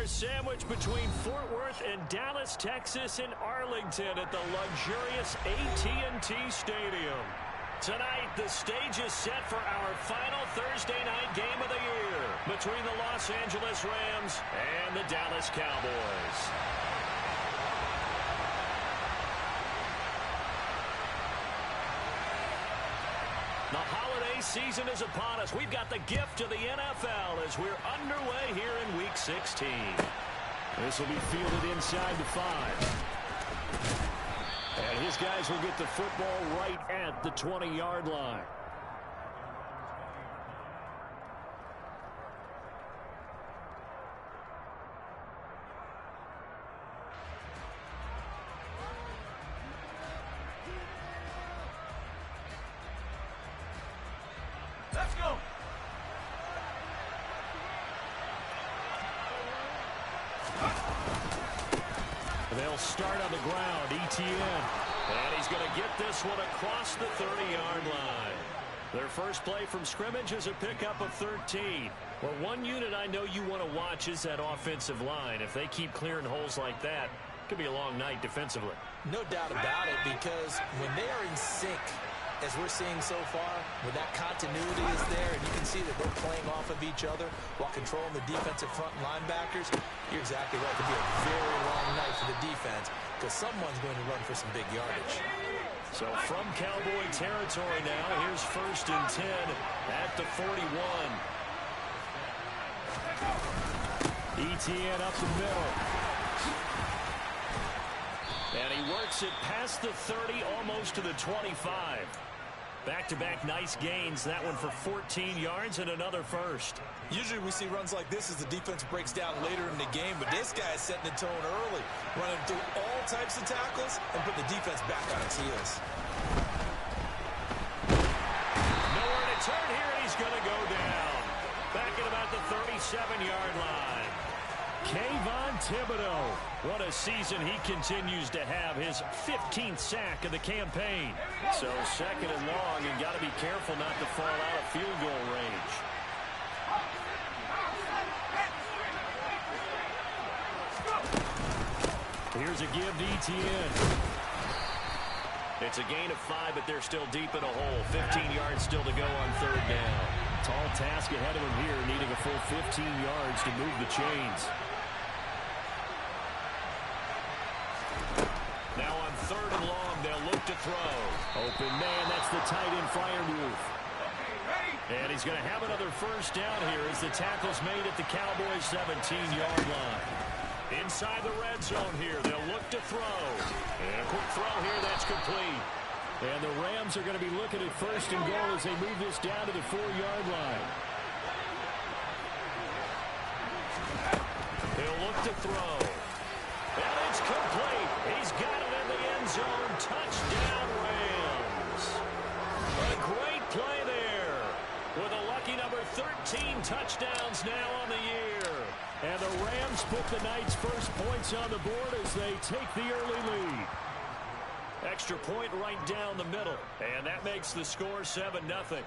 sandwiched between Fort Worth and Dallas, Texas in Arlington at the luxurious AT&T Stadium. Tonight, the stage is set for our final Thursday night game of the year between the Los Angeles Rams and the Dallas Cowboys. The holiday season is upon us. We've got the gift of the NFL as we're underway here in Week 16. This will be fielded inside the 5. And his guys will get the football right at the 20-yard line. Let's go. They'll start on the ground. ETN. And he's going to get this one across the 30-yard line. Their first play from scrimmage is a pickup of 13. Well, one unit I know you want to watch is that offensive line. If they keep clearing holes like that, it could be a long night defensively. No doubt about it, because when they are in sync, as we're seeing so far, when that continuity is there and you can see that they're playing off of each other while controlling the defensive front linebackers, you're exactly right. It could be a very long night for the defense because someone's going to run for some big yardage. So from Cowboy territory now, here's 1st and 10 at the 41. ETN up the middle. And he works it past the 30, almost to the 25. Back-to-back nice gains. That one for 14 yards and another first. Usually we see runs like this as the defense breaks down later in the game, but this guy is setting the tone early, running through all types of tackles and put the defense back on its heels. Nowhere to turn here, and he's going to go down. Back at about the 37-yard line. Kayvon Thibodeaux. What a season he continues to have. His 15th sack of the campaign. So 2nd and long, and got to be careful not to fall out of field goal range. Here's a give to ETN. It's a gain of 5, but they're still deep in a hole. 15 yards still to go on 3rd down. Tall task ahead of him here, needing a full 15 yards to move the chains. Now on 3rd and long, they'll look to throw. Open man, that's the tight end fire move. And he's going to have another first down here as the tackle's made at the Cowboys' 17-yard line. Inside the red zone here, they'll look to throw. And a quick throw here, that's complete. And the Rams are going to be looking at 1st and goal as they move this down to the 4-yard line. He'll look to throw. And it's complete. He's got it in the end zone. Touchdown, Rams. A great play there. With a lucky number 13 touchdowns now on the year. And the Rams put the night's first points on the board as they take the early lead. Extra point right down the middle. And that makes the score 7-0.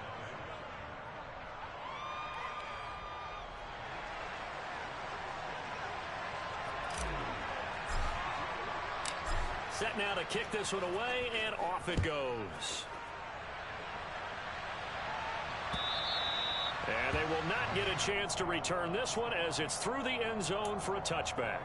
Set now to kick this one away, and off it goes. And they will not get a chance to return this one as it's through the end zone for a touchback.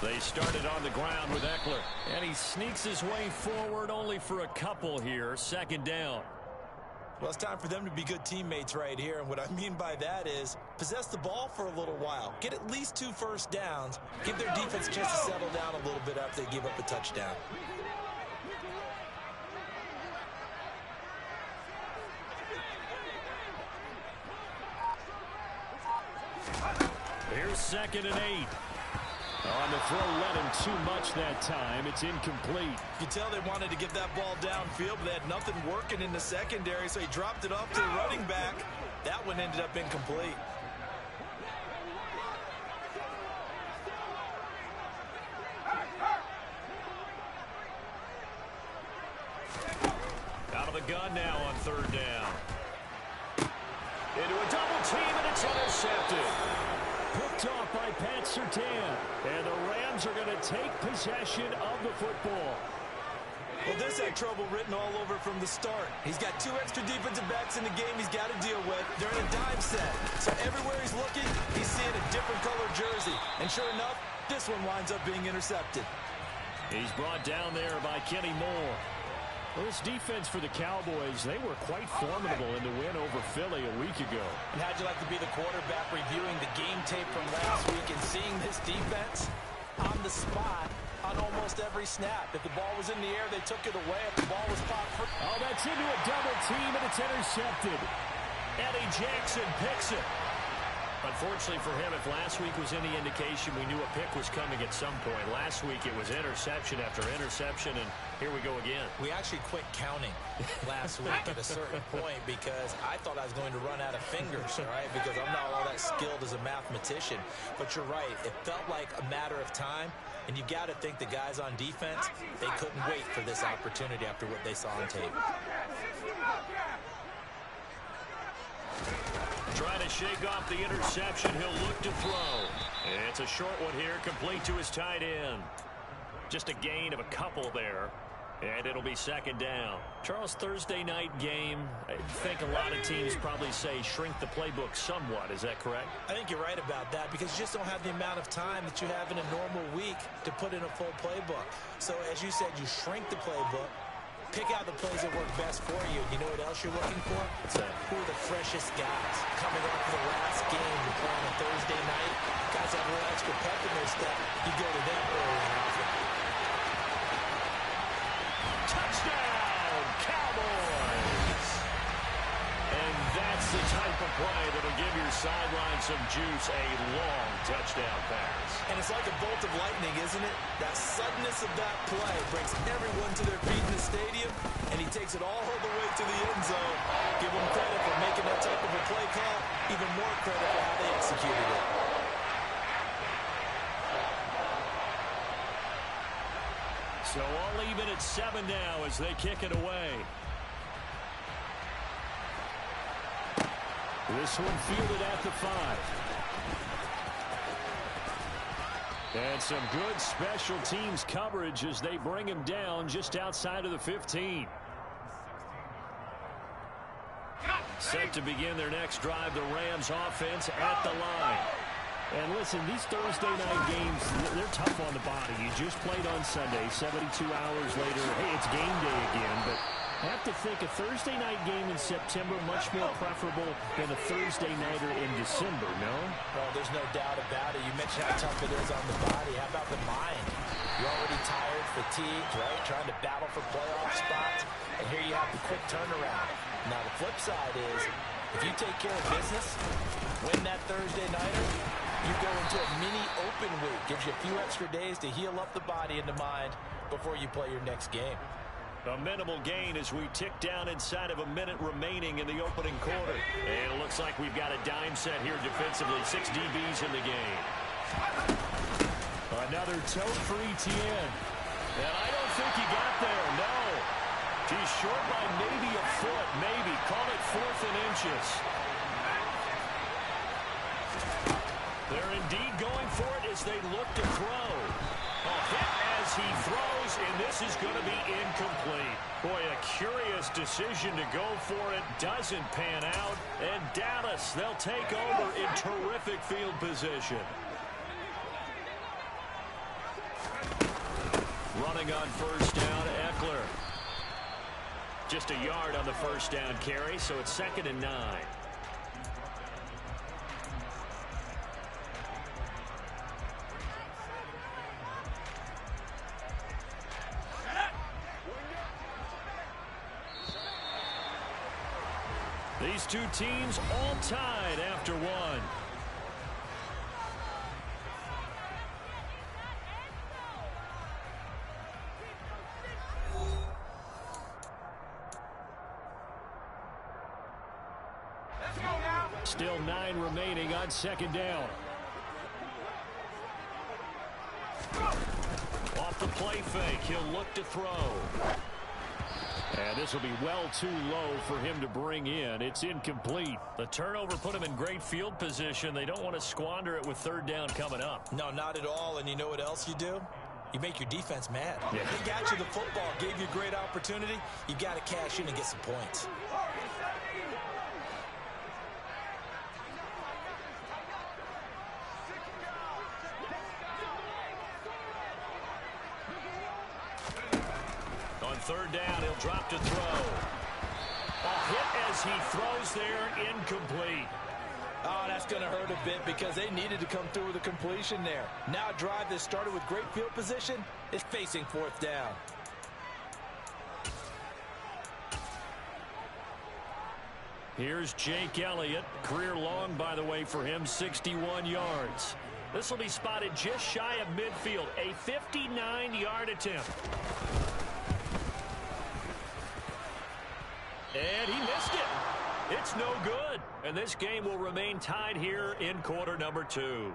They started on the ground with Eckler, and he sneaks his way forward only for a couple here. 2nd down. Well, it's time for them to be good teammates right here, and what I mean by that is possess the ball for a little while. Get at least 2 first downs. Give their defense a chance to settle down a little bit after they give up a touchdown. Here's 2nd and 8. Oh, and the throw led him too much that time. It's incomplete. You can tell they wanted to get that ball downfield, but they had nothing working in the secondary, so he dropped it off to the running back. That one ended up incomplete. Out of the gun now on third down. Into a double team, and it's intercepted. Picked off by Pat Surtain. And the Rams are going to take possession of the football. Well, this had trouble written all over from the start. He's got 2 extra defensive backs in the game he's got to deal with. They're in a dime set. So everywhere he's looking, he's seeing a different color jersey. And sure enough, this one winds up being intercepted. He's brought down there by Kenny Moore. Well, this defense for the Cowboys, they were quite formidable in the win over Philly a week ago. And how'd you like to be the quarterback reviewing the game tape from last week and seeing this defense on the spot on almost every snap? If the ball was in the air, they took it away. If the ball was popped free. Oh, that's into a double team, and it's intercepted. Eddie Jackson picks it. Unfortunately for him, if last week was any indication, we knew a pick was coming at some point. Last week it was interception after interception, and here we go again. We actually quit counting last week at a certain point because I thought I was going to run out of fingers, all right, because I'm not all that skilled as a mathematician. But you're right. It felt like a matter of time, and you got to think the guys on defense, they couldn't wait for this opportunity after what they saw on tape. Trying to shake off the interception. He'll look to throw. It's a short one here, complete to his tight end. Just a gain of a couple there. And it'll be second down. Charles, Thursday night game, I think a lot of teams probably say shrink the playbook somewhat. Is that correct? I think you're right about that because you just don't have the amount of time that you have in a normal week to put in a full playbook. So as you said, you shrink the playbook. Pick out the plays that work best for you. You know what else you're looking for? Who are the freshest guys coming off the last game you're playing on Thursday night? Guys have a little extra pep in their step. You go to them early and often. Touchdown, Cowboys! And that's the type of play that'll give your sideline some juice. A long touchdown pass. And it's like a bolt of lightning, isn't it? That suddenness of that play brings everyone to their feet in the stadium, and he takes it all the way to the end zone. Give him credit for making that type of a play call. Even more credit for how they executed it. So all even at 7 now as they kick it away. This one fielded at the 5. And some good special teams coverage as they bring him down just outside of the 15. Set to begin their next drive, the Rams offense at the line. And listen, these Thursday night games, they're tough on the body. You just played on Sunday, 72 hours later. Hey, it's game day again, but I have to think a Thursday night game in September much more preferable than a Thursday nighter in December, no? Well, there's no doubt about it. You mentioned how tough it is on the body. How about the mind? You're already tired, fatigued, right? Trying to battle for playoff spots. And here you have the quick turnaround. Now, the flip side is, if you take care of business, win that Thursday nighter, you go into a mini open week. Gives you a few extra days to heal up the body and the mind before you play your next game. A minimal gain as we tick down inside of a minute remaining in the opening quarter. And it looks like we've got a dime set here defensively. 6 DBs in the game. Another tote for Etienne. And I don't think he got there, no. He's short by maybe a foot, maybe. Call it 4th and inches. They're indeed going for it as they look to throw. A hit as he throws, and this is going to be incomplete. Boy, a curious decision to go for it. Doesn't pan out. And Dallas, they'll take over in terrific field position. Running on first down, Eckler. Just a yard on the first down carry, so it's 2nd and 9. These two teams all tied after one. Still 9 remaining on second down. Off the play fake, he'll look to throw. And this will be well too low for him to bring in. It's incomplete. The turnover put him in great field position. They don't want to squander it with third down coming up. No, not at all. And you know what else you do? You make your defense mad. Yeah. They got you the football, gave you a great opportunity. You got to cash in and get some points. On third down, he'll drop to throw. A hit as he throws there, incomplete. Oh, that's going to hurt a bit because they needed to come through with a completion there. Now a drive that started with great field position is facing fourth down. Here's Jake Elliott. Career long, by the way, for him, 61 yards. This will be spotted just shy of midfield. A 59-yard attempt. And he missed it. It's no good. And this game will remain tied here in quarter number 2.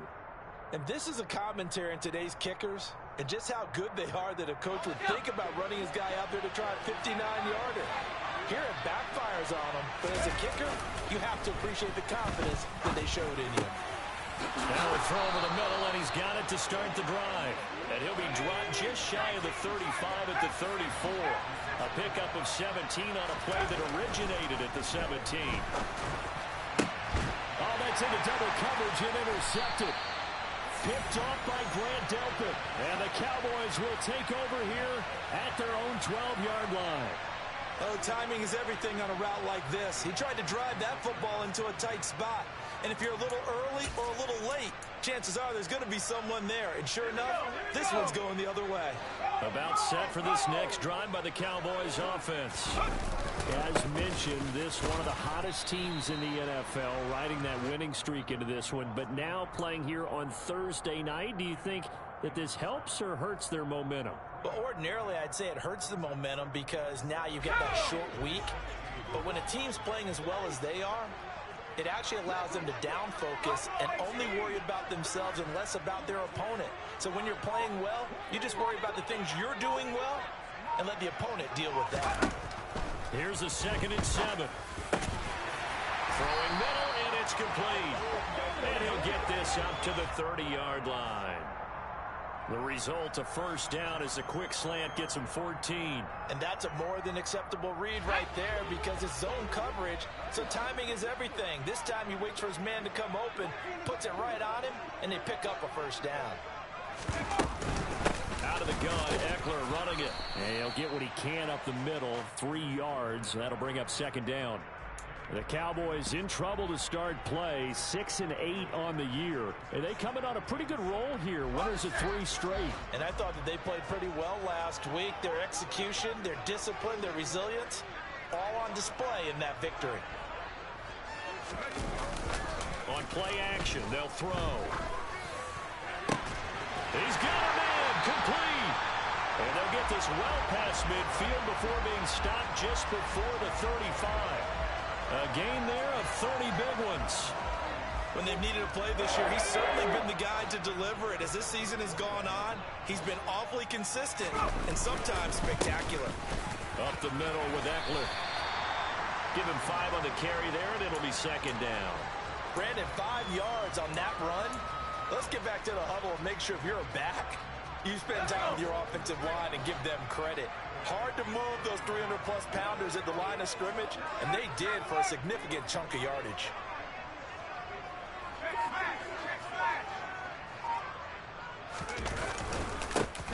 And this is a commentary on today's kickers and just how good they are that a coach would think about running his guy out there to try a 59-yarder. Here it backfires on him, but as a kicker, you have to appreciate the confidence that they showed in you. Now a throw over the middle, and he's got it to start the drive. And he'll be dropped just shy of the 35 at the 34. A pickup of 17 on a play that originated at the 17. Oh, that's into double coverage and intercepted. Picked off by Grant Delpit. And the Cowboys will take over here at their own 12-yard line. Oh, timing is everything on a route like this. He tried to drive that football into a tight spot. And if you're a little early or a little late, chances are there's going to be someone there. And sure enough, this one's going the other way. About set for this next drive by the Cowboys offense. As mentioned, this one of the hottest teams in the NFL, riding that winning streak into this one. But now playing here on Thursday night, do you think that this helps or hurts their momentum? Well, ordinarily, I'd say it hurts the momentum because now you get that short week. But when a team's playing as well as they are, it actually allows them to down focus and only worry about themselves and less about their opponent. So when you're playing well, you just worry about the things you're doing well and let the opponent deal with that. Here's a 2nd and 7. Throwing middle, and it's complete. And he'll get this up to the 30-yard line. The result, a first down, as a quick slant gets him 14. And that's a more than acceptable read right there because it's zone coverage, so timing is everything. This time he waits for his man to come open, puts it right on him, and they pick up a first down. Out of the gun, Eckler running it. And he'll get what he can up the middle, 3 yards. That'll bring up 2nd down. The Cowboys in trouble to start play, 6-8 on the year. And they coming on a pretty good roll here, winners of 3 straight. And I thought that they played pretty well last week. Their execution, their discipline, their resilience, all on display in that victory. On play action, they'll throw. He's got a man, complete. And they'll get this well past midfield before being stopped just before the 35. A gain there of 30 big ones. When they've needed a play this year, he's certainly been the guy to deliver it. As this season has gone on, he's been awfully consistent and sometimes spectacular. Up the middle with Eckler. Give him 5 on the carry there, and it'll be 2nd down. Brandon, 5 yards on that run. Let's get back to the huddle and make sure if you're a back, you spend time with your offensive line and give them credit. Hard to move those 300-plus pounders at the line of scrimmage, and they did for a significant chunk of yardage.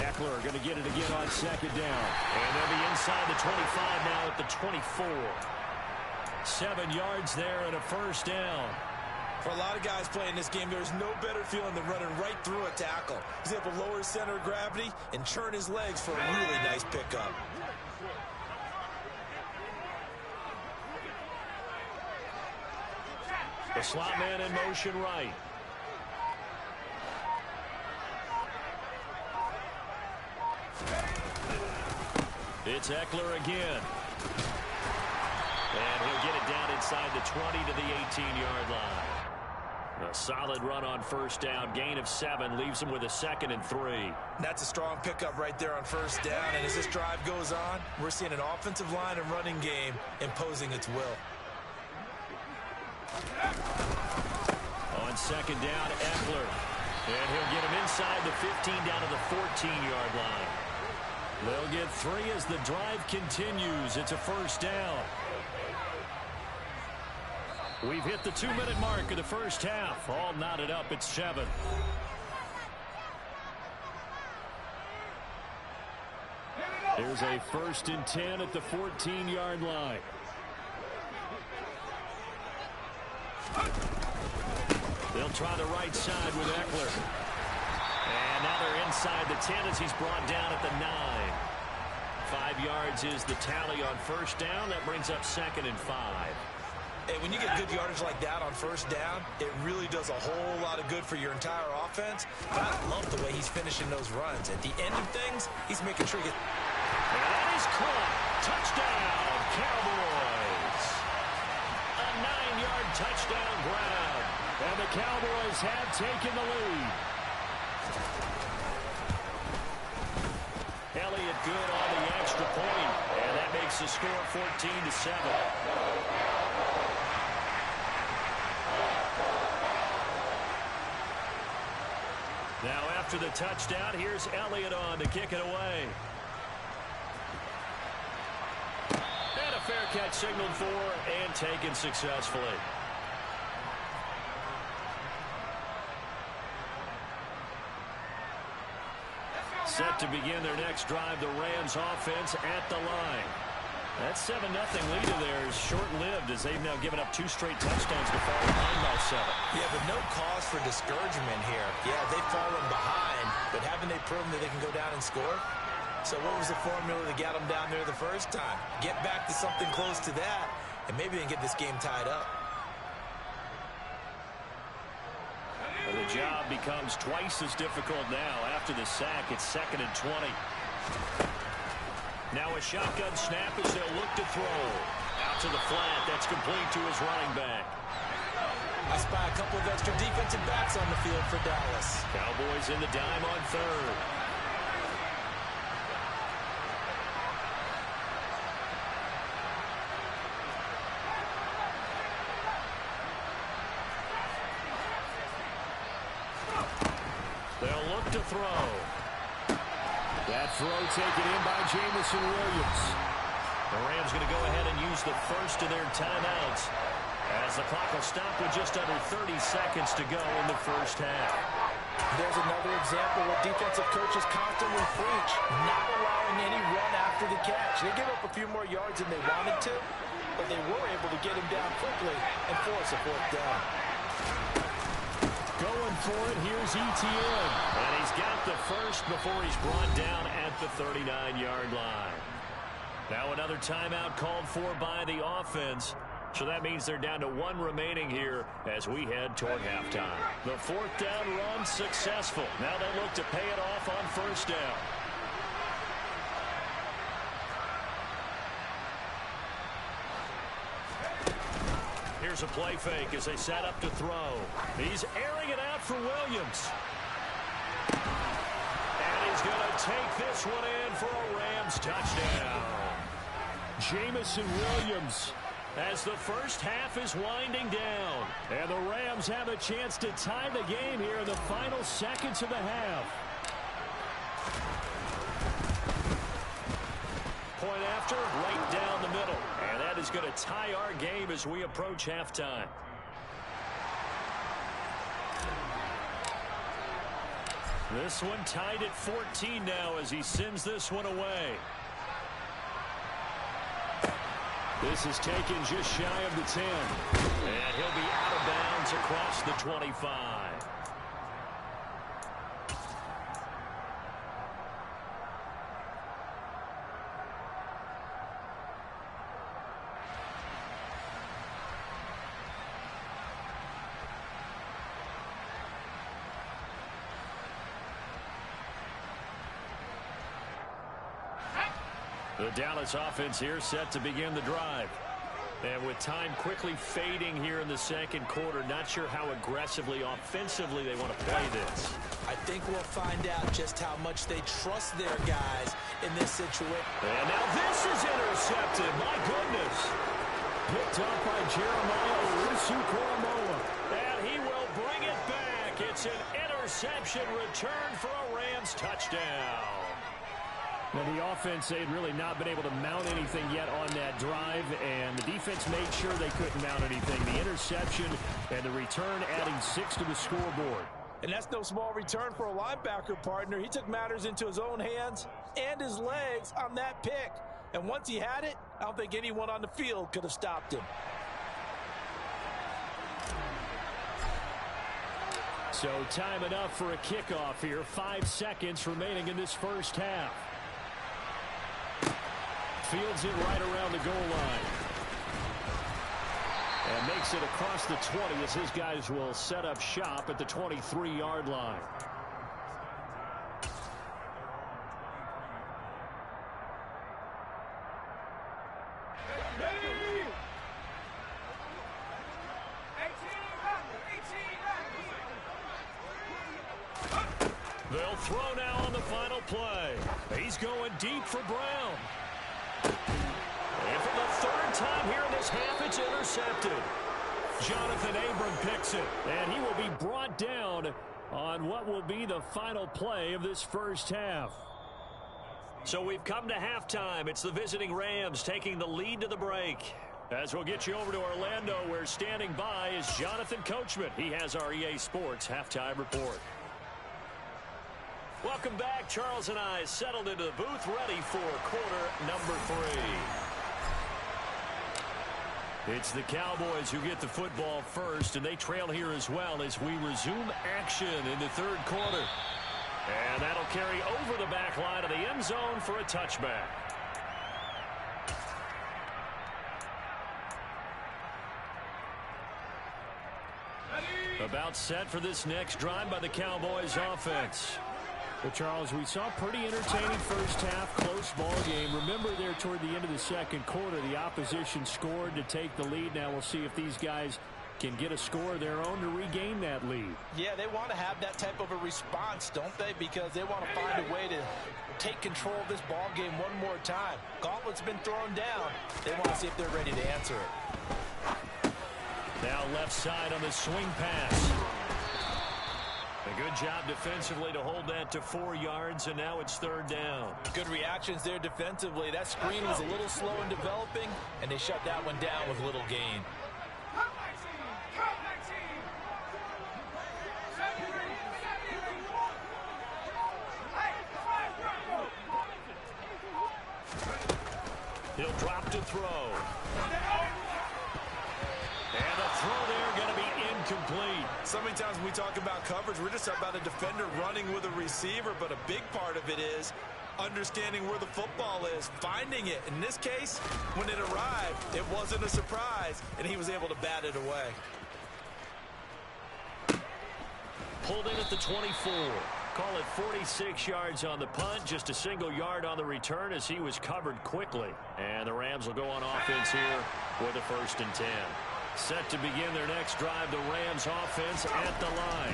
Eckler going to get it again on 2nd down. And they'll be inside the 25 now at the 24. 7 yards there and a first down. For a lot of guys playing this game, there's no better feeling than running right through a tackle. He's able to lower his center of gravity and churn his legs for a really nice pickup. The slot man in motion right. It's Eckler again. And he'll get it down inside the 20 to the 18-yard line. A solid run on first down. Gain of 7 leaves him with a 2nd and 3. That's a strong pickup right there on first down. And as this drive goes on, we're seeing an offensive line and running game imposing its will. On second down, Eckler. And he'll get him inside the 15 down to the 14-yard line. They'll get 3 as the drive continues. It's a first down. We've hit the 2-minute mark of the first half. All knotted up at 7. There's a 1st and 10 at the 14-yard line. They'll try the right side with Eckler. And now they're inside the 10 as he's brought down at the 9. 5 yards is the tally on first down. That brings up 2nd and 5. Hey, when you get good yardage like that on first down, it really does a whole lot of good for your entire offense. But I love the way he's finishing those runs. At the end of things, he's making sure he gets... And that is caught. Touchdown, Cowboys. A 9-yard touchdown grab. And the Cowboys have taken the lead. Elliott good on the extra point. And that makes the score 14-7. Now after the touchdown, here's Elliott on to kick it away. And a fair catch signaled for and taken successfully. Set to begin their next drive, the Rams offense at the line. That 7-0 lead of theirs short-lived as they've now given up 2 straight touchdowns to fall behind by 7. Yeah, but no cause for discouragement here. Yeah, they've fallen behind, but haven't they proven that they can go down and score? So what was the formula that got them down there the first time? Get back to something close to that, and maybe they can get this game tied up. And the job becomes twice as difficult now. After the sack, it's 2nd and 20. Now a shotgun snap as they'll look to throw. Out to the flat. That's complete to his running back. I spy a couple of extra defensive backs on the field for Dallas. Cowboys in the dime on 3rd. They'll look to throw. That throw taken in by Jameson Williams. The Rams going to go ahead and use the first of their timeouts as the clock will stop with just under 30 seconds to go in the first half. There's another example where defensive coaches constantly preach, not allowing any run after the catch. They give up a few more yards than they wanted to, but they were able to get him down quickly and force a 4th down. Going for it, here's Etienne. And he's got the first before he's brought down at the 39-yard line. Now another timeout called for by the offense. So that means they're down to 1 remaining here as we head toward halftime. The 4th down run successful. Now they look to pay it off on first down. Here's a play fake as they set up to throw. He's airing it out for Williams. And he's going to take this one in for a Rams touchdown. Jameson Williams as the first half is winding down. And the Rams have a chance to tie the game here in the final seconds of the half. Point after, right down the middle. And that is going to tie our game as we approach halftime. This one tied at 14 now as he sends this one away. This is taken just shy of the 10. And he'll be out of bounds across the 25. The Dallas offense here set to begin the drive. And with time quickly fading here in the second quarter, not sure how aggressively, offensively they want to play this. I think we'll find out just how much they trust their guys in this situation. And now this is intercepted. My goodness. Picked up by Jeremiah Owusu-Koramoah. And he will bring it back. It's an interception return for a Rams touchdown. Now, the offense, they had really not been able to mount anything yet on that drive, and the defense made sure they couldn't mount anything. The interception and the return adding 6 to the scoreboard. And that's no small return for a linebacker partner. He took matters into his own hands and his legs on that pick. And once he had it, I don't think anyone on the field could have stopped him. So time enough for a kickoff here. 5 seconds remaining in this first half. Fields it right around the goal line. And makes it across the 20 as his guys will set up shop at the 23-yard line. They'll throw now on the final play. He's going deep for Brown. And for the third time here in this half, it's intercepted. Jonathan Abram picks it, and he will be brought down on what will be the final play of this first half. So we've come to halftime. It's the visiting Rams taking the lead to the break. As we'll get you over to Orlando, where standing by is Jonathan Coachman. He has our EA Sports halftime report. Welcome back. Charles and I settled into the booth, ready for quarter number 3. It's the Cowboys who get the football first, and they trail here as well as we resume action in the third quarter. And that'll carry over the back line of the end zone for a touchback. About set for this next drive by the Cowboys offense. But, Charles, we saw a pretty entertaining first half, close ball game. Remember there toward the end of the second quarter, the opposition scored to take the lead. Now we'll see if these guys can get a score of their own to regain that lead. Yeah, they want to have that type of a response, don't they? Because they want to find a way to take control of this ball game one more time. Gauntlet's been thrown down. They want to see if they're ready to answer it. Now left side on the swing pass. A good job defensively to hold that to 4 yards, and now it's third down. Good reactions there defensively. That screen was a little slow in developing, and they shut that one down with little gain. He'll drop to throw. And the throw there going to be incomplete. So many times when we talk about coverage, we're just about a defender running with a receiver, but a big part of it is understanding where the football is, finding it. In this case, when it arrived, it wasn't a surprise, and he was able to bat it away. Pulled in at the 24. Call it 46 yards on the punt, just a single yard on the return as he was covered quickly. And the Rams will go on offense here with a 1st and 10. Set to begin their next drive, the Rams offense at the line.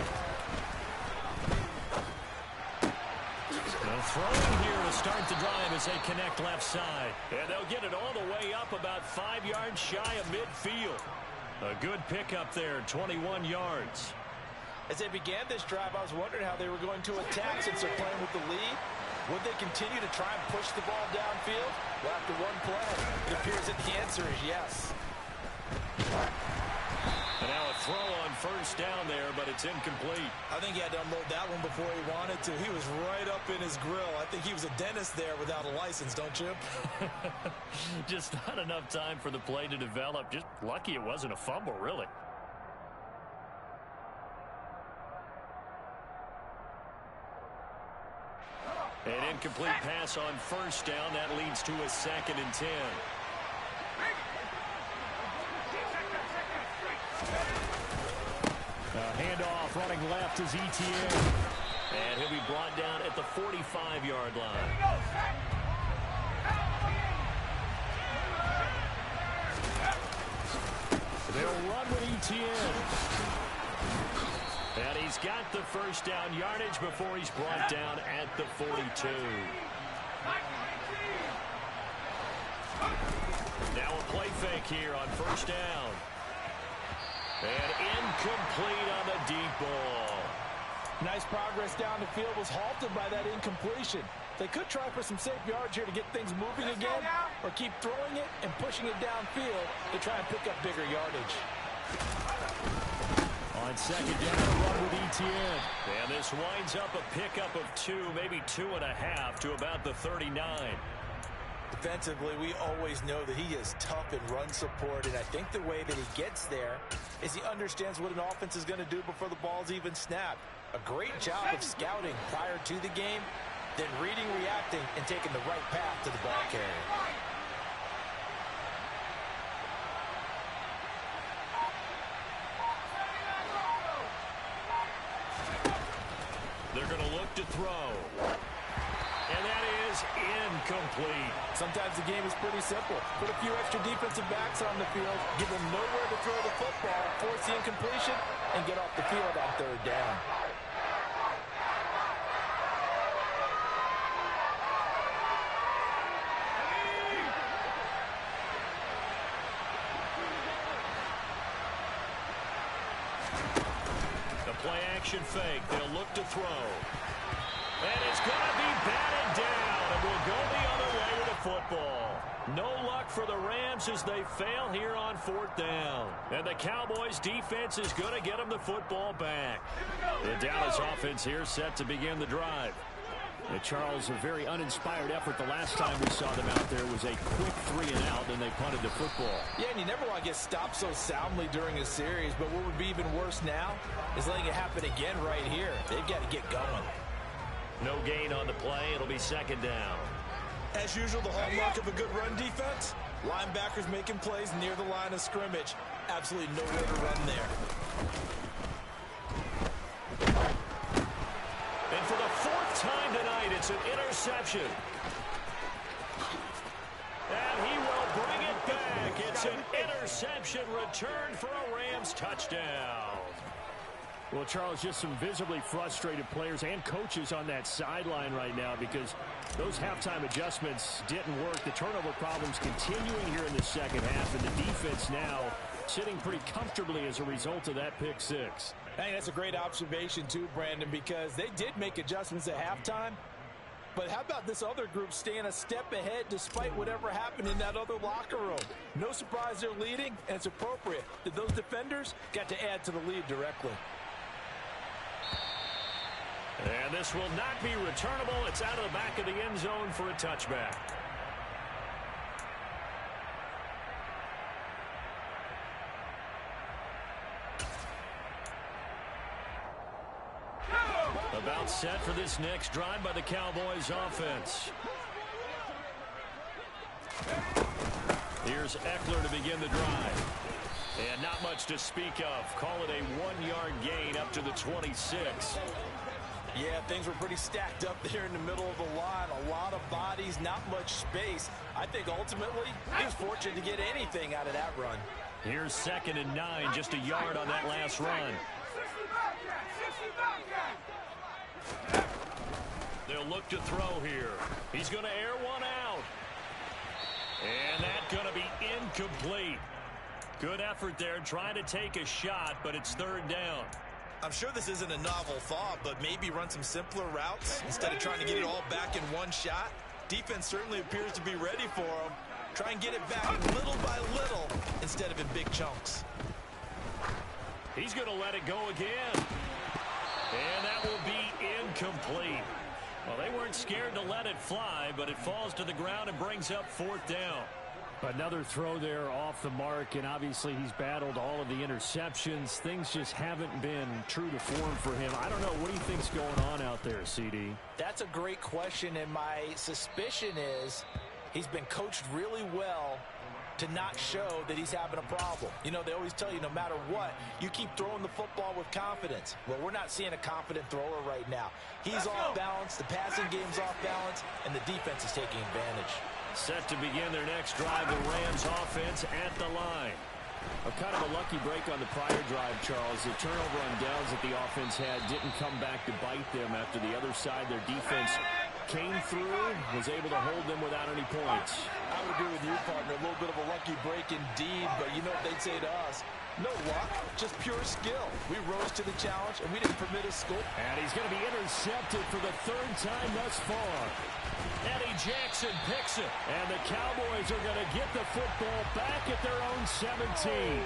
They'll throw in here to start the drive as they connect left side. And they'll get it all the way up about 5 yards shy of midfield. A good pickup there, 21 yards. As they began this drive, I was wondering how they were going to attack since they're playing with the lead. Would they continue to try and push the ball downfield? Well, after one play, it appears that the answer is yes. And now a throw on 1st down there, but it's incomplete. I think he had to unload that one before he wanted to. He was right up in his grill. I think he was a dentist there without a license, don't you? Just not enough time for the play to develop. Just lucky it wasn't a fumble, really. An incomplete pass on 1st down. That leads to a 2nd and 10. Handoff running left is ETN. And he'll be brought down at the 45-yard line. run with ETN. And he's got the first down yardage before he's brought down at the 42. Now a play fake here on first down. And incomplete on the deep ball. Nice progress down the field, was halted by that incompletion. They could try for some safe yards here to get things moving again, or keep throwing it and pushing it downfield to try and pick up bigger yardage. On second down, run with ETN. And this winds up a pickup of 2, maybe 2.5 to about the 39. Defensively, we always know that he is tough in run support, and I think the way that he gets there is he understands what an offense is going to do before the ball's even snapped. A great job of scouting prior to the game, then reading, reacting, and taking the right path to the ball carrier. They're going to look to throw. And that is incomplete. Sometimes the game is pretty simple. Put a few extra defensive backs on the field, give them nowhere to throw the football, force the incompletion, and get off the field on third down. The play action fake. They'll look to throw. And it's going to be batted down, and will go the other way with the football. No luck for the Rams as they fail here on fourth down. And the Cowboys defense is going to get them the football back. The Dallas offense here set to begin the drive. And Charles, a very uninspired effort the last time we saw them out there was a quick 3-and-out, and they punted the football. Yeah, and you never want to get stopped so soundly during a series, but what would be even worse now is letting it happen again right here. They've got to get going. No gain on the play. It'll be second down. As usual, the hallmark of a good run defense, linebackers making plays near the line of scrimmage. Absolutely nowhere to run there. And for the fourth time tonight, it's an interception. And he will bring it back. It's an interception return for a Rams touchdown. Well, Charles, just some visibly frustrated players and coaches on that sideline right now because those halftime adjustments didn't work. The turnover problems continuing here in the second half, and the defense now sitting pretty comfortably as a result of that pick six. I think that's a great observation too, Brandon, because they did make adjustments at halftime. But how about this other group staying a step ahead despite whatever happened in that other locker room? No surprise they're leading, and it's appropriate that those defenders got to add to the lead directly. And this will not be returnable. It's out of the back of the end zone for a touchback. About set for this next drive by the Cowboys offense. Here's Eckler to begin the drive. And not much to speak of. Call it a 1-yard gain up to the 26. Yeah, things were pretty stacked up there in the middle of the line. A lot of bodies, not much space. I think ultimately he was fortunate to get anything out of that run. Here's 2nd and 9, just a yard on that last run. They'll look to throw here. He's going to air one out. And that's going to be incomplete. Good effort there trying to take a shot, but it's third down. I'm sure this isn't a novel thought, but maybe run some simpler routes instead of trying to get it all back in one shot. Defense certainly appears to be ready for him. Try and get it back little by little instead of in big chunks. He's going to let it go again. And that will be incomplete. Well, they weren't scared to let it fly, but it falls to the ground and brings up fourth down. Another throw there off the mark, and obviously he's battled all of the interceptions. Things just haven't been true to form for him. I don't know. What do you think's going on out there, CD? That's a great question, and my suspicion is he's been coached really well to not show that he's having a problem. You know, they always tell you no matter what, you keep throwing the football with confidence. Well, we're not seeing a confident thrower right now. He's off balance, the passing game's off balance, and the defense is taking advantage. Set to begin their next drive, the Rams offense at the line. A kind of a lucky break on the prior drive, Charles. The turnover on downs that the offense had didn't come back to bite them after the other side. Their defense came through, was able to hold them without any points. I would agree with you, partner. A little bit of a lucky break indeed, but you know what they'd say to us? No luck, just pure skill. We rose to the challenge, and we didn't permit a score. And he's going to be intercepted for the third time thus far. Eddie Jackson picks it. And the Cowboys are going to get the football back at their own 17.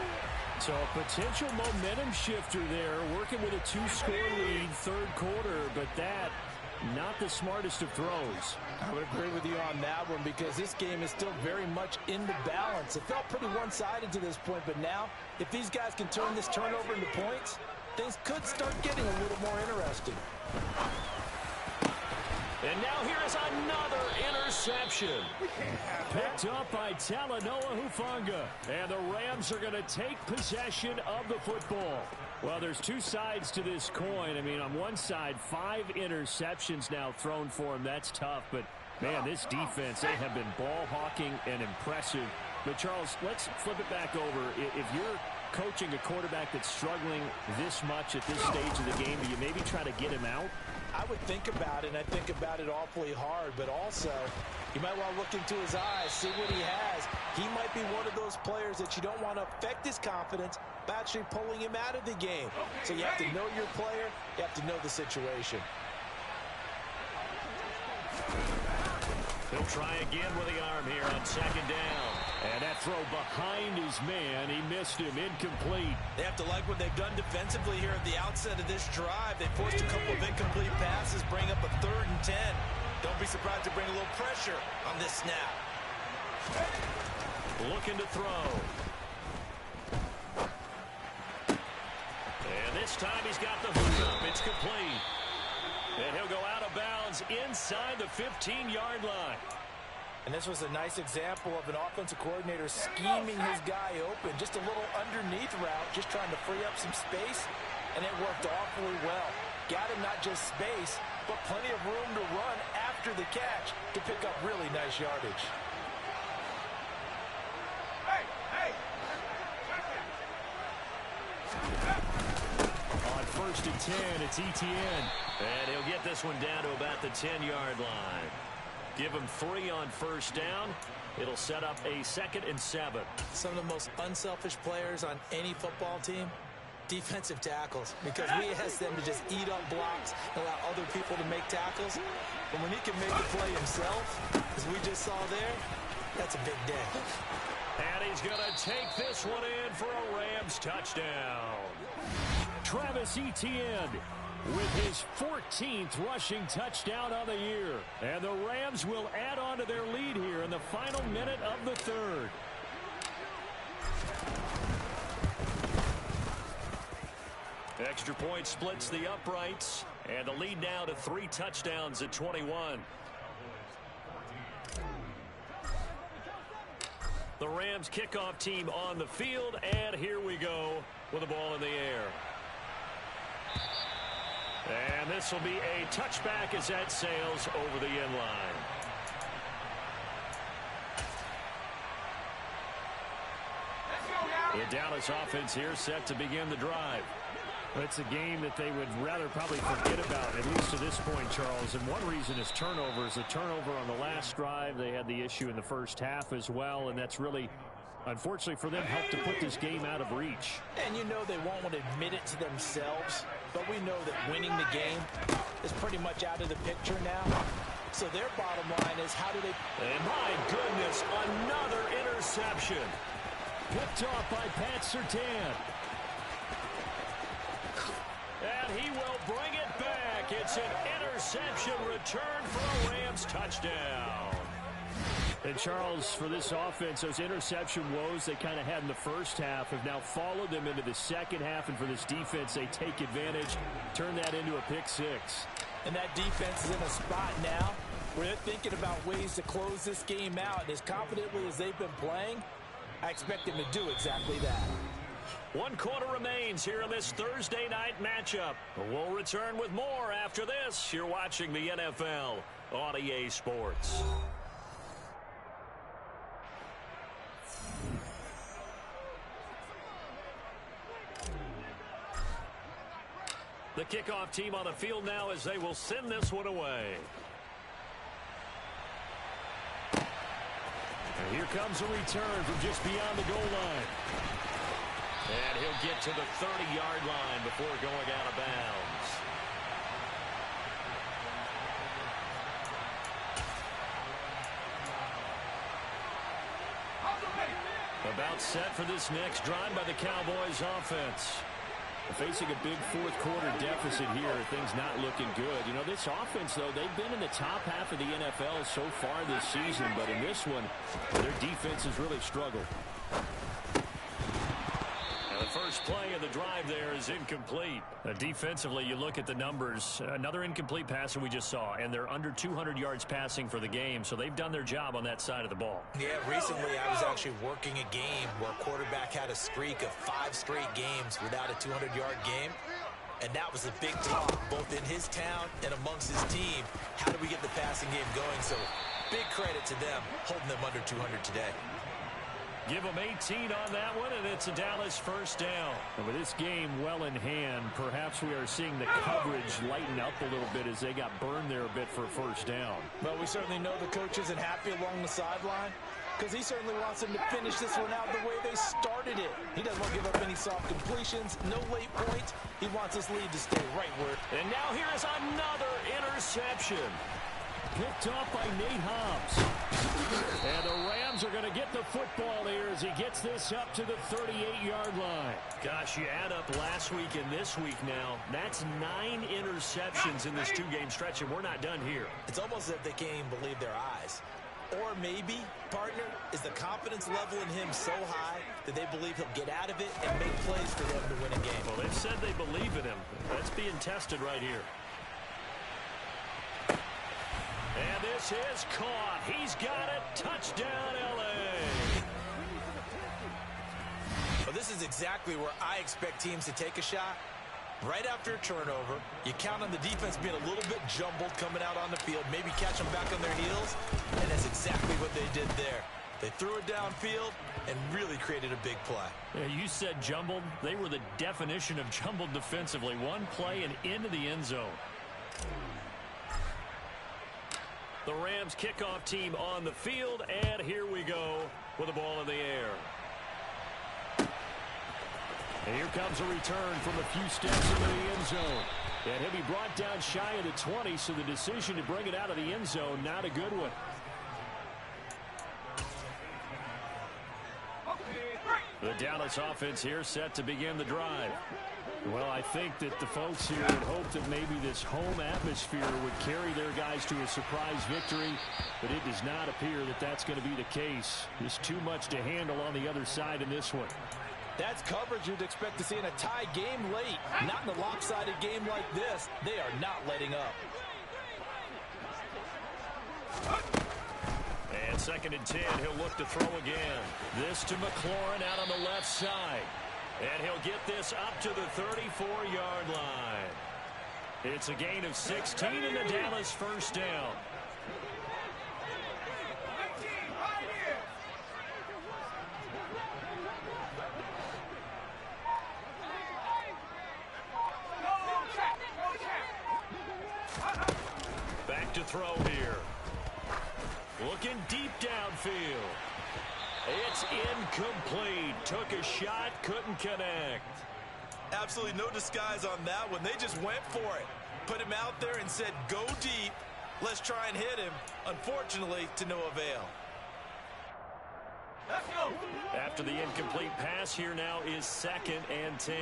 So a potential momentum shifter there, working with a 2-score lead, third quarter, but that not the smartest of throws. I would agree with you on that one because this game is still very much in the balance. It felt pretty one-sided to this point, but now if these guys can turn this turnover into points, things could start getting a little more interesting. And now here is another interception. Picked up by Talanoa Hufanga. And the Rams are going to take possession of the football. Well, there's two sides to this coin. I mean, on one side, 5 interceptions now thrown for him. That's tough. But, man, this defense, they have been ball hawking and impressive. But, Charles, let's flip it back over. If you're coaching a quarterback that's struggling this much at this stage of the game, do you maybe try to get him out? I would think about it, and I think about it awfully hard, but also you might want to look into his eyes, see what he has. He might be one of those players that you don't want to affect his confidence by actually pulling him out of the game. So you have to know your player, you have to know the situation. He'll try again with the arm here on second down. And that throw behind his man, he missed him, incomplete. They have to like what they've done defensively here at the outset of this drive. They forced a couple of incomplete passes, bring up a 3rd and 10. Don't be surprised to bring a little pressure on this snap. Looking to throw. And this time he's got the hook up. It's complete. And he'll go out of bounds inside the 15-yard line. And this was a nice example of an offensive coordinator scheming his guy open. Just a little underneath route, just trying to free up some space, and it worked awfully well. Got him not just space, but plenty of room to run after the catch to pick up really nice yardage. On 1st and 10, it's Etienne. And he'll get this one down to about the 10-yard line. Give him 3 on first down. It'll set up a 2nd and 7. Some of the most unselfish players on any football team, defensive tackles, because we ask them to just eat up blocks and allow other people to make tackles. But when he can make the play himself, as we just saw there, that's a big day. And he's going to take this one in for a Rams touchdown. Travis Etienne with his 14th rushing touchdown on the year. And the Rams will add on to their lead here in the final minute of the 3rd. Extra point splits the uprights. And the lead now to 3 touchdowns at 21. The Rams kickoff team on the field. And here we go with the ball in the air. And this will be a touchback as that sails over the end line. The Dallas offense here set to begin the drive. It's a game that they would rather probably forget about, at least to this point, Charles. And one reason is turnovers. A turnover on the last drive. They had the issue in the first half as well, and that's really, unfortunately for them, helped to put this game out of reach. And you know they won't want to admit it to themselves, but we know that winning the game is pretty much out of the picture now. So their bottom line is how do they... And my goodness, another interception. Picked off by Pat Surtain. And he will bring it back. It's an interception return for a Rams touchdown. And Charles, for this offense, those interception woes they kind of had in the first half have now followed them into the second half. And for this defense, they take advantage, turn that into a pick 6. And that defense is in a spot now where they're thinking about ways to close this game out. And as confidently as they've been playing, I expect them to do exactly that. 1 quarter remains here in this Thursday night matchup. We'll return with more after this. You're watching the NFL on EA Sports. The kickoff team on the field now as they will send this one away. And here comes a return from just beyond the goal line. And he'll get to the 30-yard line before going out of bounds. About set for this next drive by the Cowboys offense. Facing a big fourth-quarter deficit here, things not looking good. You know, this offense, though, they've been in the top half of the NFL so far this season, but in this one, their defense has really struggled. Now, the first play of the drive there is incomplete. Defensively, you look at the numbers. Another incomplete pass that we just saw, and they're under 200 yards passing for the game, so they've done their job on that side of the ball. Yeah, recently I was actually working a game where a quarterback had a streak of 5 straight games without a 200-yard game, and that was a big talk both in his town and amongst his team. How do we get the passing game going? So big credit to them holding them under 200 today. Give them 18 on that one, and it's a Dallas first down. And with this game well in hand, perhaps we are seeing the coverage lighten up a little bit as they got burned there a bit for a first down. Well, we certainly know the coach isn't happy along the sideline because he certainly wants them to finish this one out the way they started it. He doesn't want to give up any soft completions, no late points. He wants this lead to stay right where. And now here is another interception. Picked off by Nate Hobbs. And the Rams are going to get the football here as he gets this up to the 38-yard line. Gosh, you add up last week and this week now. That's 9 interceptions in this 2-game stretch, and we're not done here. It's almost as if they can't even believe their eyes. Or maybe, partner, is the confidence level in him so high that they believe he'll get out of it and make plays for them to win a game. Well, they've said they believe in him. That's being tested right here. And this is caught. He's got it. Touchdown, L.A. Well, this is exactly where I expect teams to take a shot. Right after a turnover, you count on the defense being a little bit jumbled coming out on the field, maybe catch them back on their heels, and that's exactly what they did there. They threw it downfield and really created a big play. Yeah, you said jumbled. They were the definition of jumbled defensively. One play and into the end zone. The Rams kickoff team on the field, and here we go with the ball in the air. And here comes a return from a few steps into the end zone. And he'll be brought down shy of the 20, so the decision to bring it out of the end zone, not a good one. The Dallas offense here set to begin the drive. Well, I think that the folks here had hoped that maybe this home atmosphere would carry their guys to a surprise victory, but it does not appear that that's going to be the case. There's too much to handle on the other side in this one. That's coverage you'd expect to see in a tie game late. Not in a lopsided game like this. They are not letting up. And 2nd and 10, he'll look to throw again. This to McLaurin out on the left side. And he'll get this up to the 34-yard line. It's a gain of 16 and the Dallas first down. Back to throw here. Looking deep downfield. It's incomplete. Took a shot, couldn't connect. Absolutely no disguise on that one. They just went for it. Put him out there and said, go deep. Let's try and hit him. Unfortunately, to no avail. Let's go. After the incomplete pass, here now is 2nd and 10.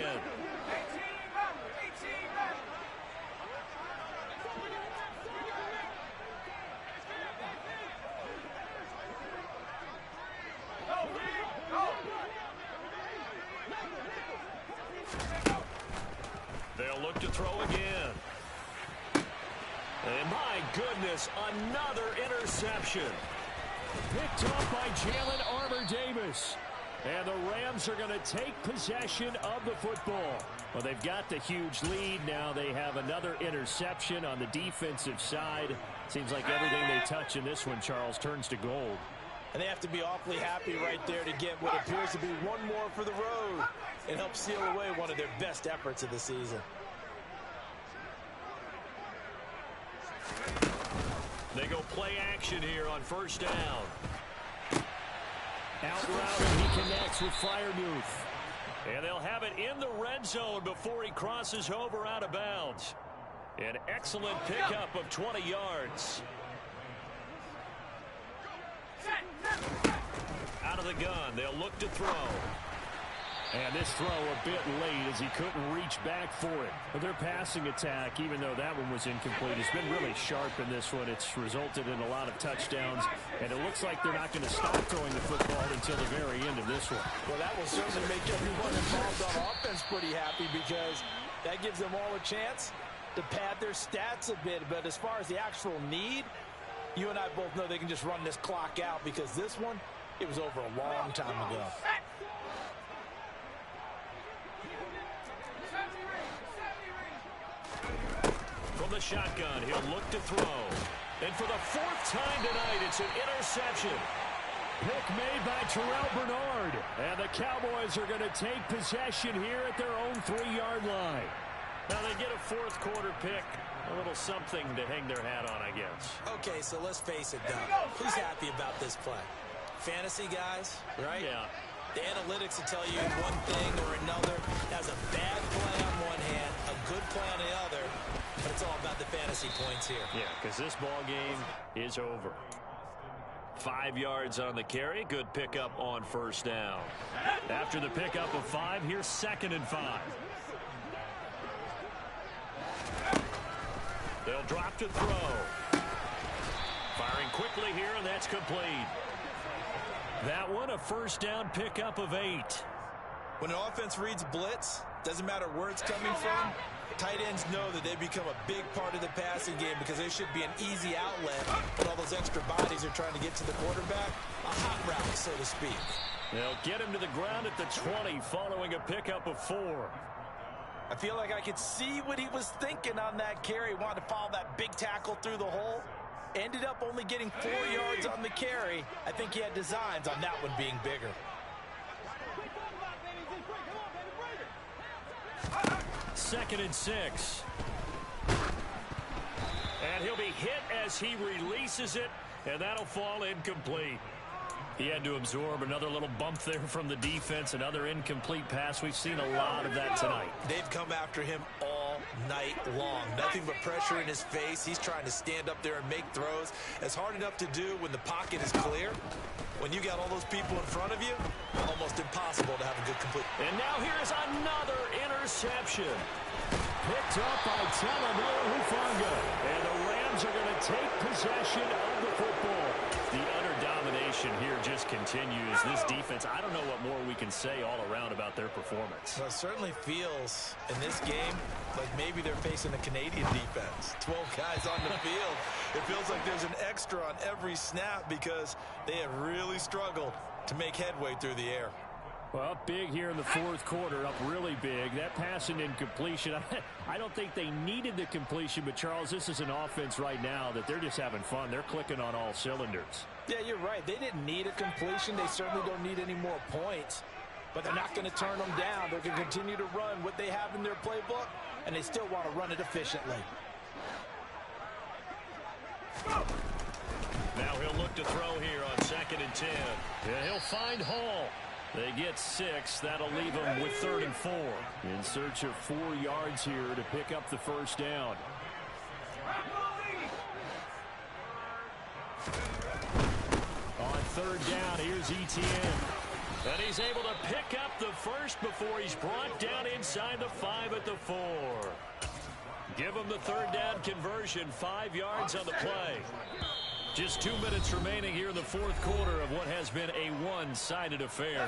They'll look to throw again. And my goodness, another interception. Picked off by Jalen Armour-Davis. And the Rams are going to take possession of the football. Well, they've got the huge lead. Now they have another interception on the defensive side. Seems like everything they touch in this one, Charles, turns to gold. And they have to be awfully happy right there to get what appears to be one more for the road and help seal away one of their best efforts of the season. They go play action here on first down. Out route, and he connects with Freiermuth. And they'll have it in the red zone before he crosses over out of bounds. An excellent pickup of 20 yards. Out of the gun, they'll look to throw. And this throw a bit late as he couldn't reach back for it. But their passing attack, even though that one was incomplete, has been really sharp in this one. It's resulted in a lot of touchdowns, and it looks like they're not going to stop throwing the football until the very end of this one. Well, that will certainly make everyone involved on offense pretty happy because that gives them all a chance to pad their stats a bit. But as far as the actual need, you and I both know they can just run this clock out because this one, it was over a long time ago. From the shotgun, he'll look to throw. And for the fourth time tonight, it's an interception. Pick made by Terrell Bernard. And the Cowboys are going to take possession here at their own 3-yard line. Now they get a fourth quarter pick. A little something to hang their hat on, I guess. Okay, so let's face it, Doug. Who's happy about this play? Fantasy guys, right? Yeah. The analytics will tell you one thing or another. That's a bad play on one hand, a good play on the other. But it's all about the fantasy points here. Yeah, because this ball game is over. 5 yards on the carry. Good pickup on first down. After the pickup of 5, here's 2nd and 5. They'll drop to throw. Firing quickly here, and that's complete. That one, a first down pickup of 8. When an offense reads blitz, doesn't matter where it's coming from, tight ends know that they become a big part of the passing game because there should be an easy outlet when all those extra bodies are trying to get to the quarterback. A hot route, so to speak. They'll get him to the ground at the 20 following a pickup of 4. I feel like I could see what he was thinking on that carry. Wanted to follow that big tackle through the hole. Ended up only getting 4 yards on the carry. I think he had designs on that one being bigger. Second and 6. And he'll be hit as he releases it, and that'll fall incomplete. He had to absorb another little bump there from the defense, another incomplete pass. We've seen a lot of that tonight. They've come after him all night long. Nothing but pressure in his face. He's trying to stand up there and make throws. It's hard enough to do when the pocket is clear. When you got all those people in front of you, almost impossible to have a good complete. And now here's another interception. Picked up by Talanoa Hufanga. And the Rams are going to take possession of the football. The utter domination here just continues. This defense, I don't know what more we can say all around about their performance. Well, it certainly feels in this game like maybe they're facing a Canadian defense. 12 guys on the field. It feels like there's an extra on every snap because they have really struggled to make headway through the air. Well, up big here in the fourth quarter, up really big. That pass and incompletion, I don't think they needed the completion, but Charles, this is an offense right now that they're just having fun. They're clicking on all cylinders. Yeah, you're right. They didn't need a completion. They certainly don't need any more points, but they're not going to turn them down. They're going to continue to run what they have in their playbook, and they still want to run it efficiently. Now he'll look to throw here on 2nd and 10. Yeah, he'll find Hall. They get 6. That'll leave them with 3rd and 4. In search of 4 yards here to pick up the first down. On 3rd down, here's Etienne. And he's able to pick up the first before he's brought down inside the 5 at the 4. Give him the 3rd down conversion, 5 yards on the play. Just 2 minutes remaining here in the fourth quarter of what has been a one-sided affair.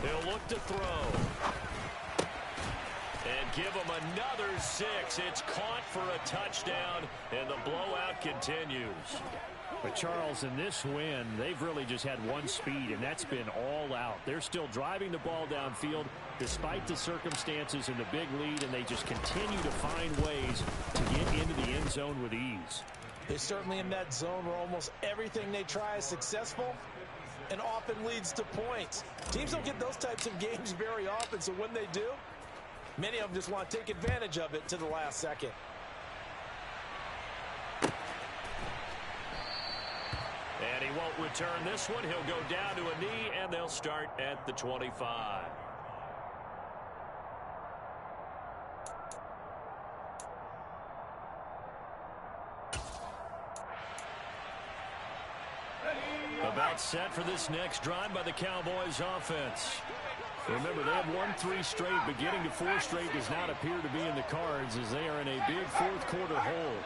He'll look to throw. And give him another 6. It's caught for a touchdown, and the blowout continues. But Charles, in this win, they've really just had one speed, and that's been all out. They're still driving the ball downfield despite the circumstances and the big lead, and they just continue to find ways to get into the end zone with ease. They're certainly in that zone where almost everything they try is successful. and often leads to points. Teams don't get those types of games very often, so when they do, many of them just want to take advantage of it to the last second. And he won't return this one. He'll go down to a knee, and they'll start at the 25. About set for this next drive by the Cowboys offense. Remember, they have won 3 straight, but getting to 4 straight does not appear to be in the cards as they are in a big fourth quarter hole.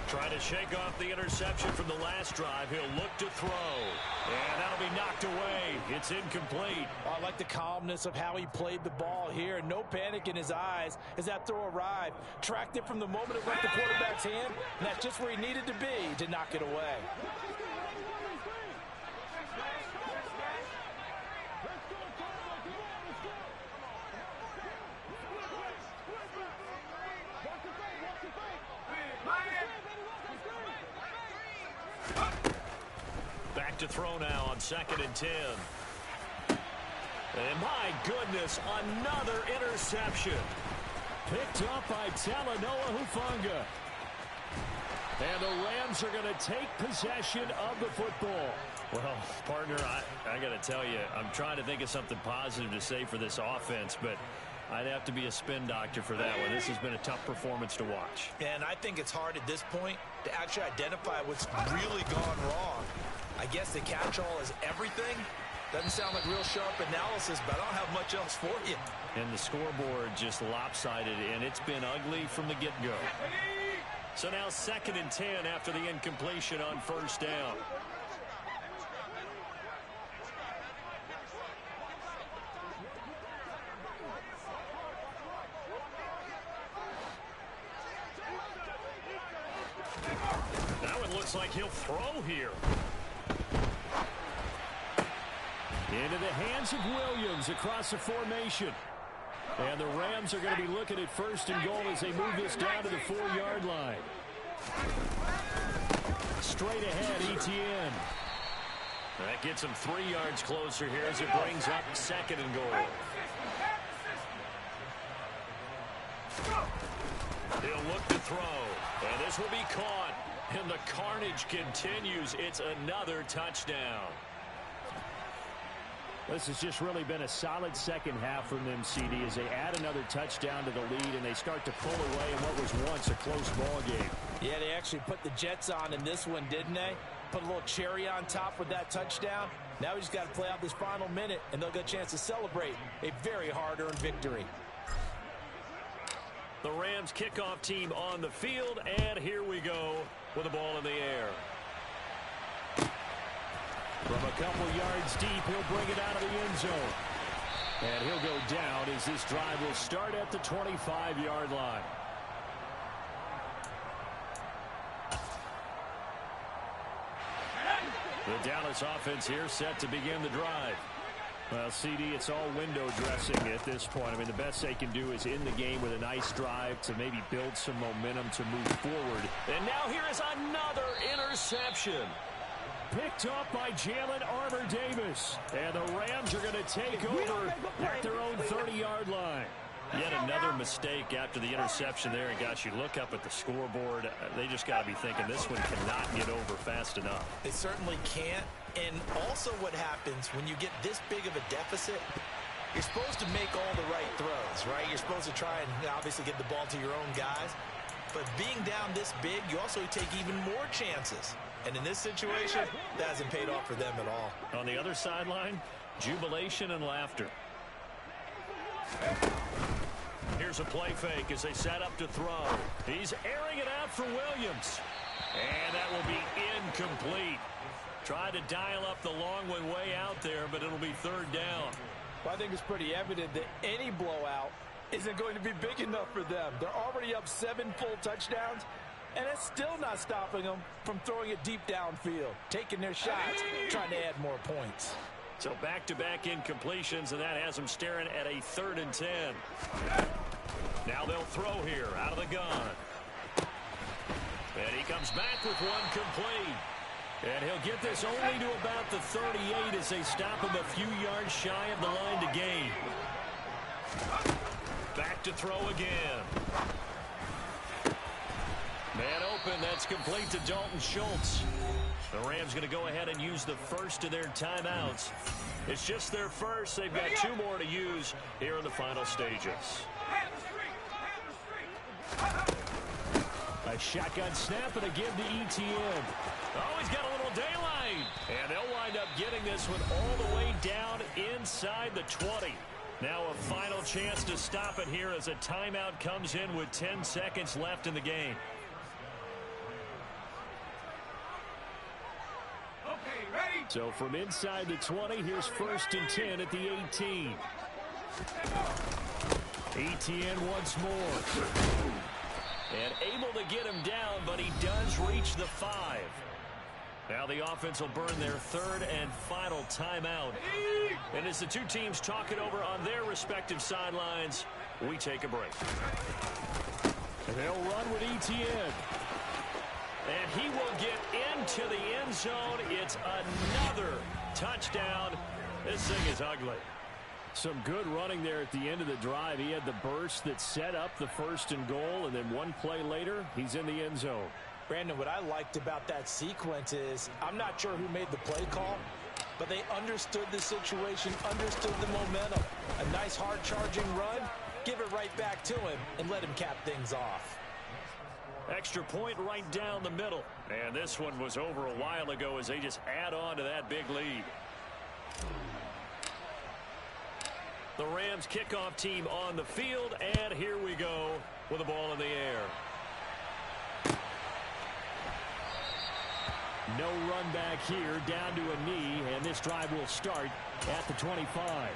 Trying to shake off the interception from the last drive. He'll look to throw. And that'll be knocked away. It's incomplete. I like the calmness of how he played the ball here. No panic in his eyes as that throw arrived. Tracked it from the moment it left the quarterback's hand. And that's just where he needed to be to knock it away. Back to throw now on 2nd and 10. And my goodness, another interception. Picked up by Talanoa Hufanga. And the Rams are going to take possession of the football. Well, partner, I got to tell you, I'm trying to think of something positive to say for this offense, but I'd have to be a spin doctor for that one. This has been a tough performance to watch. And I think it's hard at this point to actually identify what's really gone wrong. I guess the catch-all is everything. Doesn't sound like real sharp analysis, but I don't have much else for you. And the scoreboard just lopsided, and it's been ugly from the get-go. So now 2nd and 10 after the incompletion on 1st down. Now it looks like he'll throw here. Into the hands of Williams across the formation. And the Rams are going to be looking at 1st and goal as they move this down to the 4-yard line. Straight ahead, Etienne. That gets him 3 yards closer here as it brings up 2nd and goal. He'll look to throw. And this will be caught. And the carnage continues. It's another touchdown. This has just really been a solid second half from them, CD, as they add another touchdown to the lead and they start to pull away in what was once a close ball game. Yeah, they actually put the Jets on in this one, didn't they? Put a little cherry on top with that touchdown. Now we just got to play out this final minute, and they'll get a chance to celebrate a very hard-earned victory. The Rams kickoff team on the field, and here we go with the ball in the air. From a couple yards deep, he'll bring it out of the end zone. And he'll go down as this drive will start at the 25-yard line. The Dallas offense here set to begin the drive. Well, CD, it's all window dressing at this point. I mean, the best they can do is in the game with a nice drive to maybe build some momentum to move forward. And now here is another interception. Picked up by Jalen Armour-Davis. And the Rams are going to take over at their own 30-yard line. Yet another mistake after the interception there. And, gosh, you look up at the scoreboard. They just got to be thinking this one cannot get over fast enough. They certainly can't. And also what happens when you get this big of a deficit, you're supposed to make all the right throws, right? You're supposed to try and obviously get the ball to your own guys. But being down this big, you also take even more chances. And in this situation, that hasn't paid off for them at all. On the other sideline, jubilation and laughter. Here's a play fake as they set up to throw. He's airing it out for Williams. And that will be incomplete. Tried to dial up the long one way out there, but it'll be 3rd down. Well, I think it's pretty evident that any blowout isn't going to be big enough for them. They're already up 7 full touchdowns, and it's still not stopping them from throwing it deep downfield, taking their shots, trying to add more points. So back-to-back incompletions, and that has them staring at a 3rd and 10. Now they'll throw here out of the gun. And he comes back with one complete. And he'll get this only to about the 38 as they stop him a few yards shy of the line to gain. Back to throw again. Man open, that's complete to Dalton Schultz. The Rams going to go ahead and use the first of their timeouts. It's just their first. They've got 2 more to use here in the final stages. A shotgun snap and a give to ETN. Oh, he's got a little daylight. And they'll wind up getting this one all the way down inside the 20. Now a final chance to stop it here as a timeout comes in with 10 seconds left in the game. Okay, ready? So from inside the 20, here's 1st and 10 at the 18. ETN once more. And able to get him down, but he does reach the 5. Now the offense will burn their 3rd and final timeout. And as the 2 teams talk it over on their respective sidelines, we take a break. And they'll run with ETN. And he will get into the end zone. It's another touchdown. This thing is ugly. Some good running there at the end of the drive. He had the burst that set up the 1st and goal, and then one play later, he's in the end zone. Brandon, what I liked about that sequence is I'm not sure who made the play call, but they understood the situation, understood the momentum. A nice hard-charging run, give it right back to him, and let him cap things off. Extra point right down the middle. And this one was over a while ago as they just add on to that big lead. The Rams kickoff team on the field, and here we go with the ball in the air. No run back here, down to a knee, and this drive will start at the 25.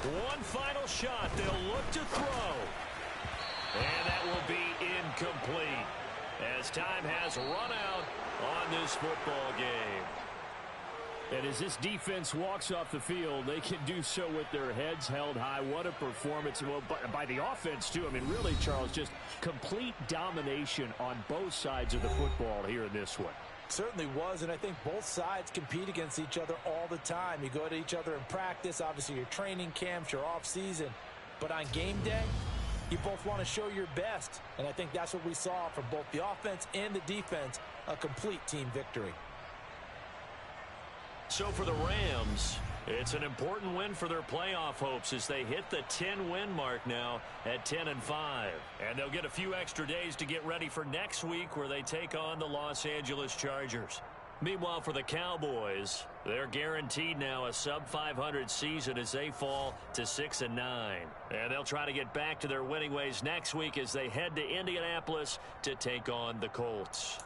One final shot. They'll look to throw. And that will be incomplete as time has run out on this football game. And as this defense walks off the field, they can do so with their heads held high. What a performance. Well, by the offense, too. I mean, really, Charles, just complete domination on both sides of the football here in this one. Certainly was, and I think both sides compete against each other all the time. You go to each other in practice, obviously your training camps, your off season. But on game day, you both want to show your best. And I think that's what we saw from both the offense and the defense, a complete team victory. So for the Rams, it's an important win for their playoff hopes as they hit the 10-win mark now at 10-5. And they'll get a few extra days to get ready for next week where they take on the Los Angeles Chargers. Meanwhile, for the Cowboys, they're guaranteed now a sub-500 season as they fall to 6-9. And they'll try to get back to their winning ways next week as they head to Indianapolis to take on the Colts.